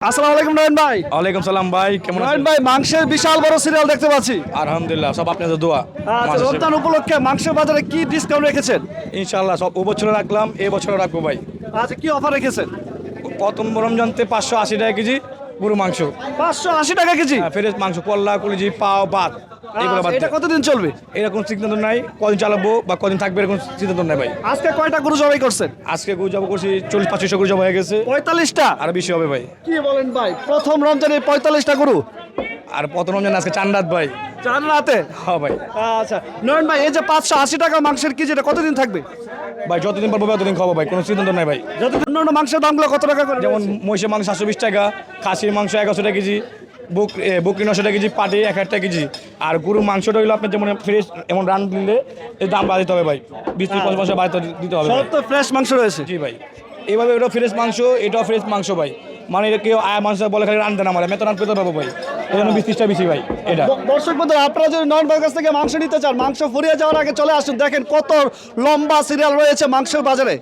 আসসালামু আলাইকুম নয়ন ভাই। ওয়ালাইকুম সালাম ভাই, কেমন নয়ন আছেন? ভাই, মাংসের বিশাল বড় সিরিয়াল দেখতে পাচ্ছি। আলহামদুলিল্লাহ, সব আপনাদের দোয়া। আচ্ছা, রমজান উপলক্ষে মাংসের বাজারে কি ডিসকাউন্ট রেখেছেন? ইনশাআল্লাহ সব ও বছরে রাখলাম, এই বছরও রাখবো ভাই। আচ্ছা, কি অফার রেখেছেন? প্রথম রমজানতে 580 টাকা কেজি গরু মাংস, 580 টাকা কেজি। ফ্রেশ মাংস, কল্লা কলিজি পাও ভাত, এগুলো বাদ আচ্ছা, এটা দিয়ে। কতদিন চলবে? এরকম সিদ্ধান্ত নাই, কদিন চালাবো বা কদিন থাকবে এরকম সিদ্ধান্ত নাই ভাই। আজকে কয়টা গরু জবাই করছেন? আজকে গরু জব করছি 40-25 গরু জব হয়ে গেছে, 45টা। আর বেশি হবে ভাই। কি বলেন ভাই, প্রথম রমজানে 45টা গরু আর প্রথম রমজান আজকে চান্দাত ভাই। জান রাতে। হ্যাঁ ভাই। আচ্ছা নয়ন ভাই, এই যে 580 টাকা মাংসের কেজি, এটা কতদিন থাকবে? ভাই যতদিন পারবো ততদিন খাবো ভাই, কোনো সিদ্ধান্ত নাই ভাই। যতদিন অন্য মাংসের দামগুলো কত টাকা করে? যেমন মহিষের মাংস 720 টাকা, খাসির মাংস 1100 টাকা কেজি, বকরি 900 টাকা কেজি, পাটি 1000 টাকা কেজি। আর গরুর মাংসটা হইলো আপনার যেমন ফ্রেশ, এমন রান দিলে এর দাম বাড়াতে হবে ভাই, 20-50 বাড়াতে দিতে হবে সব ভাই। তো ফ্রেশ মাংস রয়েছে। জি ভাই, এইভাবে এটা ফ্রেশ মাংস, এটাও ফ্রেশ মাংস ভাই। মানে এটা কেউ আয়া মাংস বলে খালি রান দেন আমার, আমি তো রান পেতে পারবো ভাই, এই জন্য 20-30টা বেশি ভাই এটা। দর্শক বন্ধু, আপনারা যদি নয়ন ভাইয়ের কাছ থেকে মাংস নিতে চান, মাংস ফুরিয়ে যাওয়ার আগে চলে আসুন। দেখেন কত লম্বা সিরিয়াল রয়েছে মাংসের বাজারে।